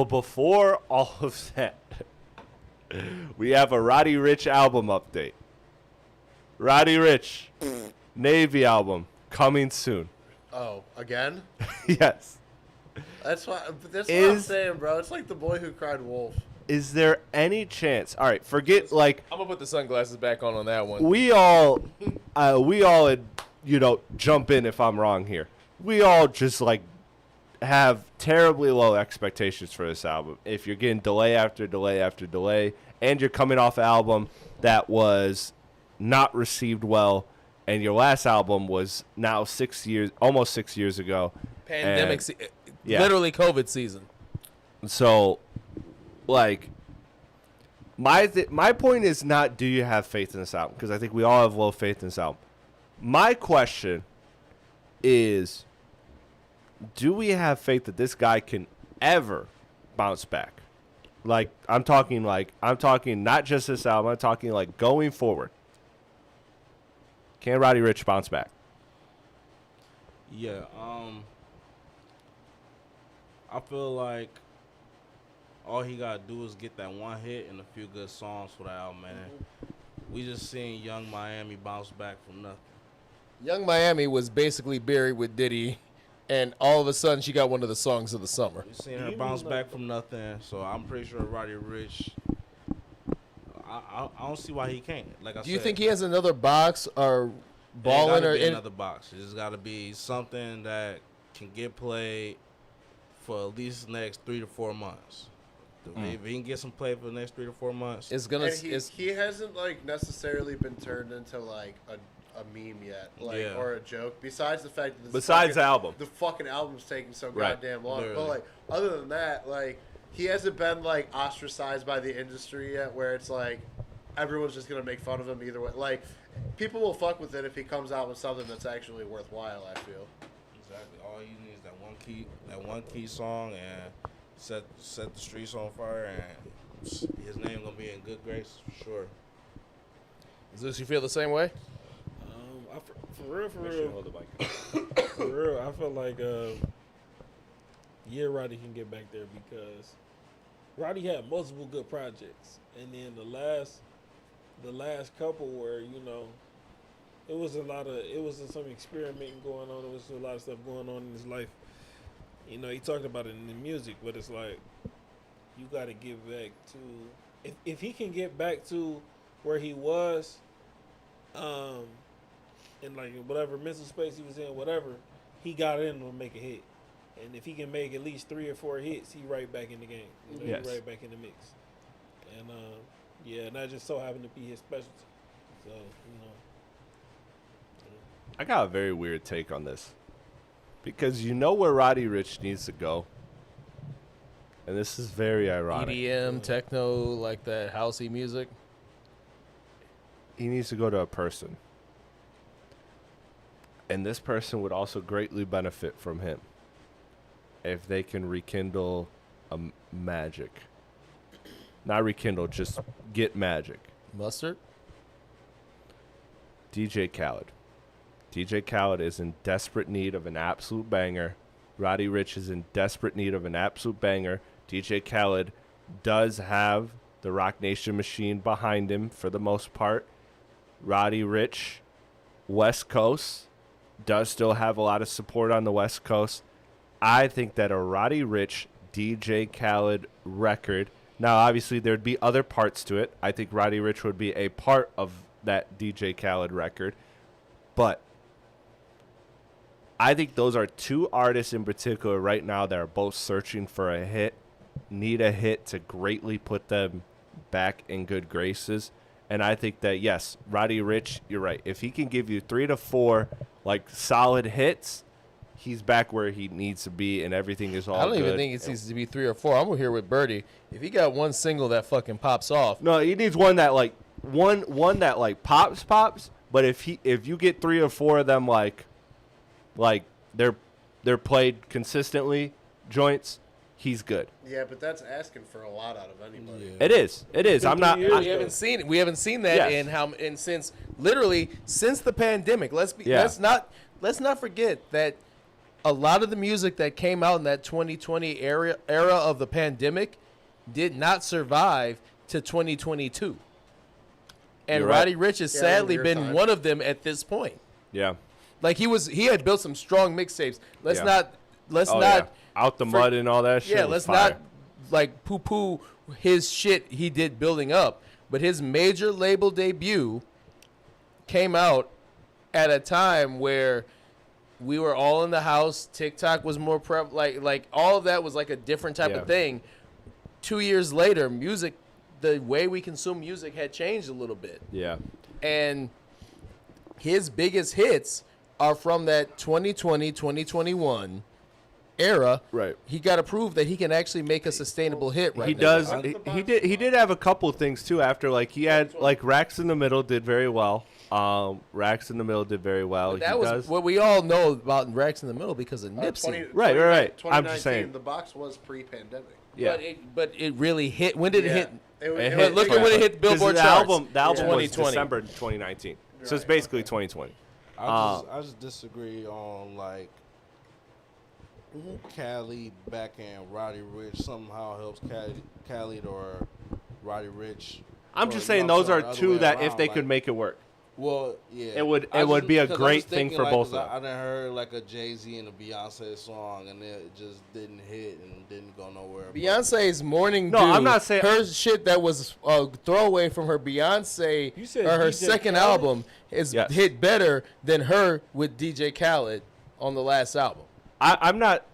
But before all of that, we have a Roddy Ricch album update. Roddy Ricch, Navy album, coming soon. Oh, again? Yes. That's what I'm saying, bro. It's like the boy who cried wolf. Is there any chance? All right, forget like I'm gonna put the sunglasses back on that one. we all, jump in if I'm wrong here. We all just like have terribly low expectations for this album. If you're getting delay after delay after delay, and you're coming off an album that was not received well, and your last album was now almost 6 years ago. Pandemic, yeah. Literally COVID season. So, like, my point is not do you have faith in this album, because I think we all have low faith in this album. My question is, do we have faith that this guy can ever bounce back? I'm talking not just this album. I'm talking like going forward. Can Roddy Ricch bounce back? Yeah, I feel like all he gotta do is get that one hit and a few good songs for the album, man. We just seen Young Miami bounce back from nothing. Young Miami was basically buried with Diddy, and all of a sudden she got one of the songs of the summer. We seen her bounce back from nothing, so I'm pretty sure Roddy Ricch. I don't see why he can't. Like I said, do you think he has another box or balling or another box? It just got to be something that can get played for at least the next 3 to 4 months. If he can get some play for the next 3 to 4 months, it's gonna. He hasn't like necessarily been turned into like a meme yet, or a joke. Besides the fact that the fucking album's taking so goddamn long. Literally. But like other than that, like he hasn't been like ostracized by the industry yet, where it's like everyone's just gonna make fun of him either way. Like people will fuck with it if he comes out with something that's actually worthwhile. I feel. Exactly. All you need is that one key song, and set the streets on fire, and his name gonna be in good grace for sure. Does this you feel the same way? For real, I feel like Roddy can get back there, because Roddy had multiple good projects, and then the last couple where it was some experimenting going on. There was a lot of stuff going on in his life. He talked about it in the music, but it's like you got to get back to if he can get back to where he was, in like whatever mental space he was in, whatever, he got in to make a hit. And if he can make at least 3 or 4 hits, he right back in the game. Yes. He right back in the mix. And and that just so happened to be his specialty. So I got a very weird take on this, because where Roddy Ricch needs to go, and this is very ironic. EDM, techno, like that housey music. He needs to go to a person. And this person would also greatly benefit from him if they can rekindle a magic. Not rekindle, just get magic. Mustard? DJ Khaled. DJ Khaled is in desperate need of an absolute banger. Roddy Ricch is in desperate need of an absolute banger. DJ Khaled does have the Rock Nation machine behind him for the most part. Roddy Ricch, West Coast, does still have a lot of support on the West Coast. I think that a Roddy Ricch, DJ Khaled record. Now, obviously, there'd be other parts to it. I think Roddy Ricch would be a part of that DJ Khaled record. But I think those are two artists in particular right now that are both searching for a hit, need a hit to greatly put them back in good graces. And I think that, yes, Roddy Ricch, you're right. If he can give you 3 to 4 solid hits, he's back where he needs to be, and everything is all good. I don't even think it needs to be 3 or 4. I'm here with Birdie. If he got one single that fucking pops off. No, he needs one that one that pops. But if you get 3 or 4 of them they're played consistently joints, he's good. Yeah, but that's asking for a lot out of anybody. Yeah. It is. I'm not. We haven't seen it. We haven't seen that since the pandemic. Let's not forget that a lot of the music that came out in that 2020 era of the pandemic did not survive to 2022. And You're right. Roddy Ricch has sadly been one of them at this point. Yeah. Like he had built some strong mixtapes. Let's not out the mud and all that shit. Yeah, let's not like poo-poo his shit he did building up. But his major label debut came out at a time where we were all in the house. TikTok was more like all of that was like a different type of thing. 2 years later, music, the way we consume music had changed a little bit. Yeah. And his biggest hits are from that 2020, 2021 era. Right. He got to prove that he can actually make a sustainable hit right He now. does. He did have a couple of things too after, like he had like Racks in the Middle did very well. Racks in the Middle did very well. But that was what we all know about Racks in the Middle because of Nipsey. Right. I'm just saying. The box was pre-pandemic. Yeah. But it really hit. When did it hit? It hit look at when it hit Billboard charts. The album was 2020. December 2019. So it's basically 2020. I just disagree on like Cali backing Roddy Ricch somehow helps Cali or Roddy Ricch. I'm just saying those are two that if they could make it work. Well, yeah, it would be a great thing for both of them. I done heard like a Jay-Z and a Beyonce song, and it just didn't hit and didn't go nowhere. Beyonce's Morning Dew. No, I'm not saying her shit that was a throwaway from her Beyonce or her second album is hit better than her with DJ Khaled on the last album. I'm not.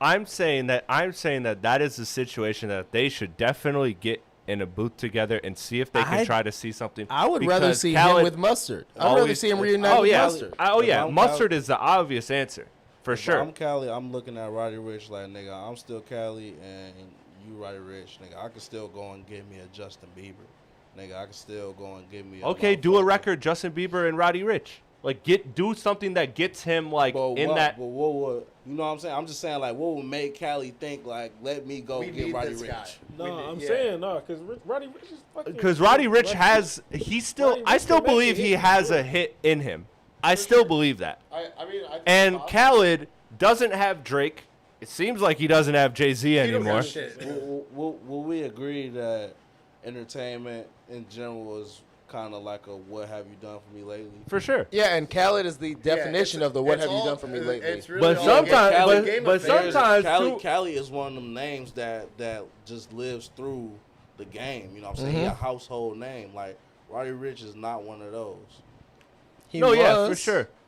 I'm saying that that is a situation that they should definitely get in a booth together and see if they can try to see something. I would rather see him with Mustard. I'd rather see him reunite with Mustard. Mustard is the obvious answer for sure. I'm Cali. I'm looking at Roddy Ricch like, nigga, I'm still Cali and you Roddy Ricch, nigga. I can still go and get me a Justin Bieber, nigga. I can still go and get me. Do a record, Justin Bieber and Roddy Ricch. Like do something that gets him like that. But what would, you know what I'm saying? I'm just saying like what would make Cali think like let me go get Roddy Ricch? Because Roddy Ricch is fucking. Because Roddy Ricch has I still believe he has a hit in him. I still believe that. And Khaled doesn't have Drake. It seems like he doesn't have Jay-Z anymore. Will we agree that entertainment in general is kind of like a what have you done for me lately? For sure. Yeah, and Khaled is the definition of the what have you done for me lately. Really sometimes Cali is one of them names that just lives through the game. You know what I'm saying? He a household name. Like Roddy Ricch is not one of those.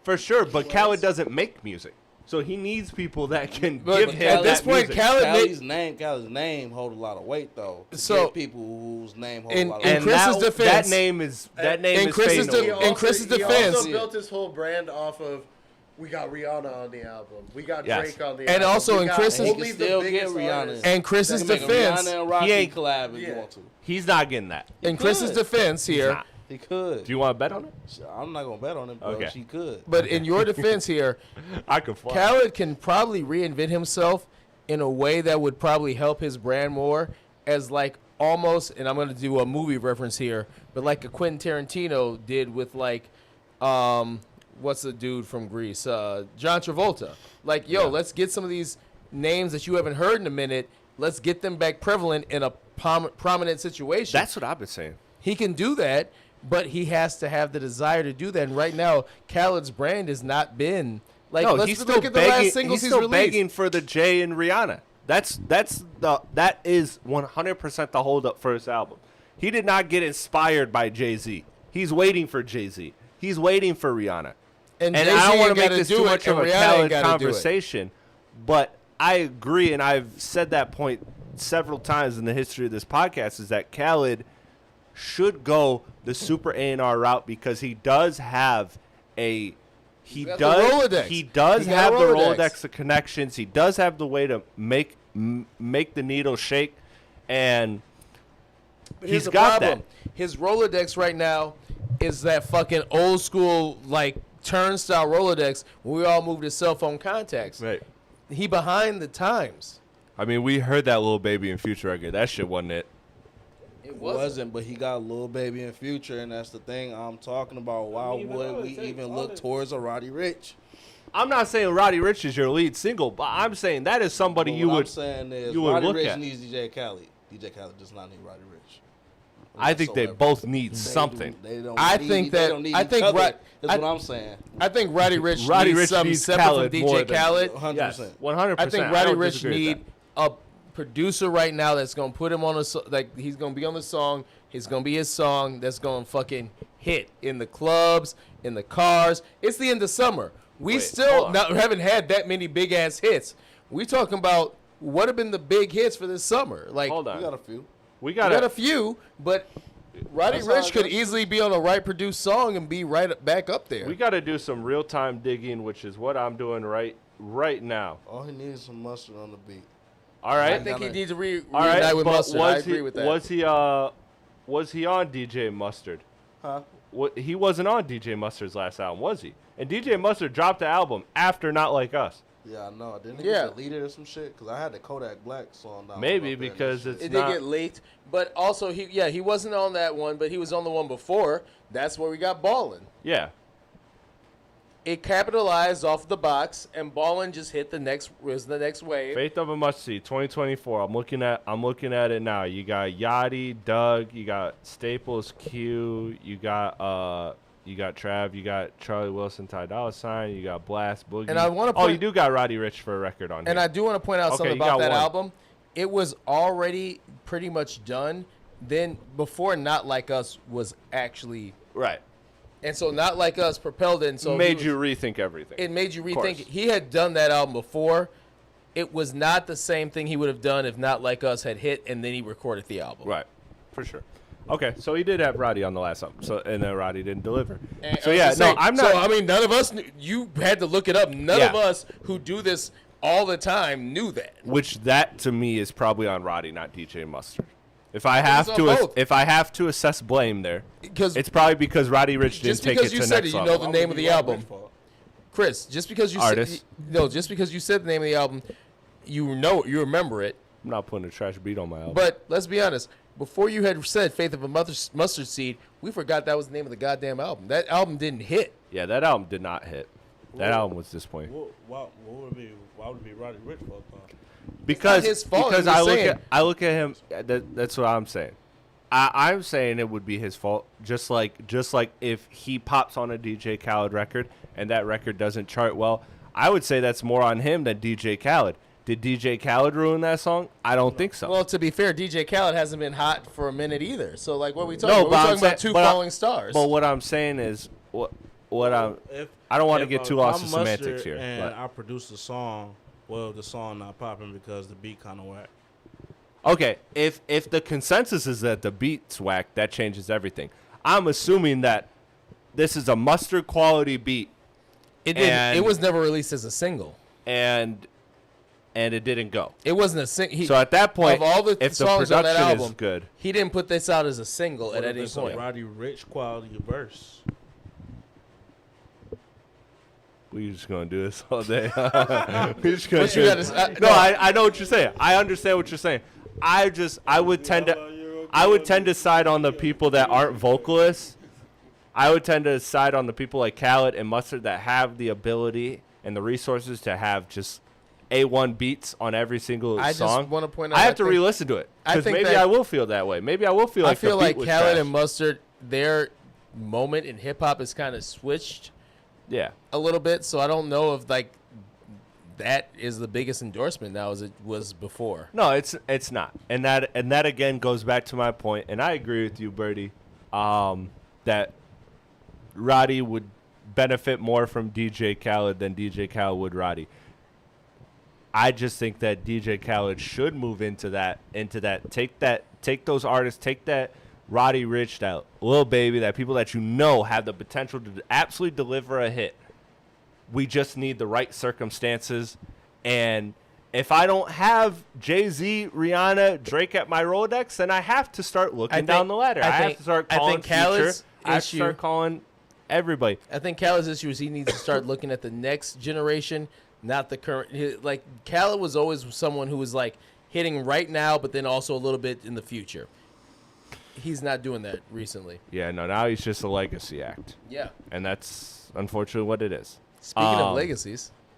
For sure. But Khaled doesn't make music. So he needs people that can give him at this point. Cali's name hold a lot of weight though. So people whose name hold a lot of weight. In Chris's defense, that name is in Chris's defense. He also built his whole brand off of. We got Rihanna on the album. We got Drake on the album. And also in Chris's Chris's defense, he ain't collab if you want to. He's not getting that. In Chris's defense here. He could. Do you want to bet on it? I'm not going to bet on it, but she could. But in your defense here, Khaled can probably reinvent himself in a way that would probably help his brand more as like almost, and I'm going to do a movie reference here, but like a Quentin Tarantino did with like, what's the dude from Greece? John Travolta. Like, let's get some of these names that you haven't heard in a minute. Let's get them back prevalent in a prominent situation. That's what I've been saying. He can do that. But he has to have the desire to do that. And right now, Khaled's brand has not been like. No, he's still begging. He's still begging for the Jay and Rihanna. That is 100% the holdup for his album. He did not get inspired by Jay-Z. He's waiting for Jay-Z. He's waiting for Rihanna. And I don't want to make this too much of a Khaled conversation, but I agree, and I've said that point several times in the history of this podcast, is that Khaled should go the super A&R route because he does have the Rolodex of connections. He does have the way to make the needle shake, and he's got that. His Rolodex right now is that fucking old school like turnstile Rolodex when we all moved to cell phone contacts. Right. He behind the times. I mean, we heard that Lil Baby in Future record. That shit wasn't it. It wasn't, but he got Lil Baby in Future, and that's the thing I'm talking about. Why would we even look towards a Roddy Ricch? I'm not saying Roddy Ricch is your lead single, but I'm saying that is somebody you would. I'm saying is you would Roddy look Ricch at. needs DJ Khaled. DJ Khaled does not need Roddy Ricch. I think they both need something. They don't I need, think they that don't need I each think other. That's what I'm saying. I think Roddy Ricch Roddy needs Ricch something needs separate Khaled from more DJ than- Khaled. 100%. Yes, 100%. I think Roddy Ricch need a producer right now that's gonna put him on like he's gonna be on the song. It's gonna be his song that's gonna fucking hit in the clubs, in the cars. It's the end of summer. We still haven't had that many big ass hits. We talking about what have been the big hits for this summer. Like, hold on, we got a few. We got a few, but Roddy Ricch could easily be on a right produced song and be right back up there. We got to do some real time digging, which is what I'm doing right now. All he needs is some mustard on the beat. All right, I think he needs to all right, reunite with but Mustard. I agree with that. Was he on DJ Mustard? Huh? He wasn't on DJ Mustard's last album, was he? And DJ Mustard dropped the album after Not Like Us. Yeah, I know. Didn't it get deleted or some shit? Because I had the Kodak Black song down. Maybe because it did get leaked. But also, he wasn't on that one, but he was on the one before. That's where we got Ballin'. Yeah. It capitalized off the box, and Ballin' just hit the next wave. Faith of a Must See, 2024. I'm looking at it now. You got Yachty, Doug, you got Staples, Q, you got Trav, you got Charlie Wilson, Ty Dolla $ign, you got Blast, Boogie. And I want to you do got Roddy Ricch for a record on here. And I do want to point out something about that one. album. It was already pretty much done. Then before Not Like Us was actually right. And so Not Like Us propelled it. And so made you rethink everything. It made you rethink it. He had done that album before. It was not the same thing he would have done if Not Like Us had hit and then he recorded the album. Right. For sure. Okay, so he did have Roddy on the last album, and then Roddy didn't deliver. And so yeah, no, I'm not. So I mean, none of us. You had to look it up. None of us who do this all the time knew that. Which that to me is probably on Roddy, not DJ Mustard. If I have to assess blame there, it's probably because Roddy Ricch didn't take it to next level. Just because you said it, you know the name of the album. Chris, just because you said the name of the album, you remember it. I'm not putting a trash beat on my album. But let's be honest. Before you had said Faith of a Mustard Seed, we forgot that was the name of the goddamn album. That album didn't hit. Yeah, that album did not hit. That album was disappointing. Why would it be Roddy Ricch fault though? Because his fault. Because I look at him. That's what I'm saying. I'm saying it would be his fault. Just like if he pops on a DJ Khaled record and that record doesn't chart well, I would say that's more on him than DJ Khaled. Did DJ Khaled ruin that song? I don't think so. Well, to be fair, DJ Khaled hasn't been hot for a minute either. So, like, what are we talking about? We're talking about two falling stars. But what I'm saying is, I don't want to get too lost in semantics here. And I produced a song. Well, the song not popping because the beat kind of whack. Okay, if the consensus is that the beat's whack, that changes everything. I'm assuming that this is a Mustard quality beat. It was never released as a single. And it didn't go. It wasn't a single. So at that point, of all the if songs the on that production album, is good, he didn't put this out as a single at any point. Roddy Ricch quality verse. We just gonna do this all day. We just gonna No, I know what you're saying. I understand what you're saying. I would tend to side on the people that aren't vocalists. I would tend to side on the people like Khaled and Mustard that have the ability and the resources to have just A1 beats on every single song. I just want to point out. I have to re-listen to it because maybe I will feel that way. Maybe I will feel like Khaled and Mustard, their moment in hip hop is kind of switched. Yeah, a little bit. So I don't know if like that is the biggest endorsement now as it was before. No, it's not, and that again goes back to my point, and I agree with you, Birdie, that Roddy would benefit more from DJ Khaled than DJ Khaled would Roddy. I just think that DJ Khaled should move into that, take those artists, take that Roddy Ricch, that Lil Baby, that people that you know have the potential to absolutely deliver a hit. We just need the right circumstances. And if I don't have Jay-Z, Rihanna, Drake at my Rolodex, then I have to start looking down the ladder. I have to start calling Future. I have to start calling everybody. I think Khaled's issue is he needs to start looking at the next generation, not the current. Like, Khaled was always someone who was, like, hitting right now, but then also a little bit in the future. He's not doing that recently. Yeah, no, now he's just a legacy act. Yeah. And that's unfortunately what it is. Speaking of legacies.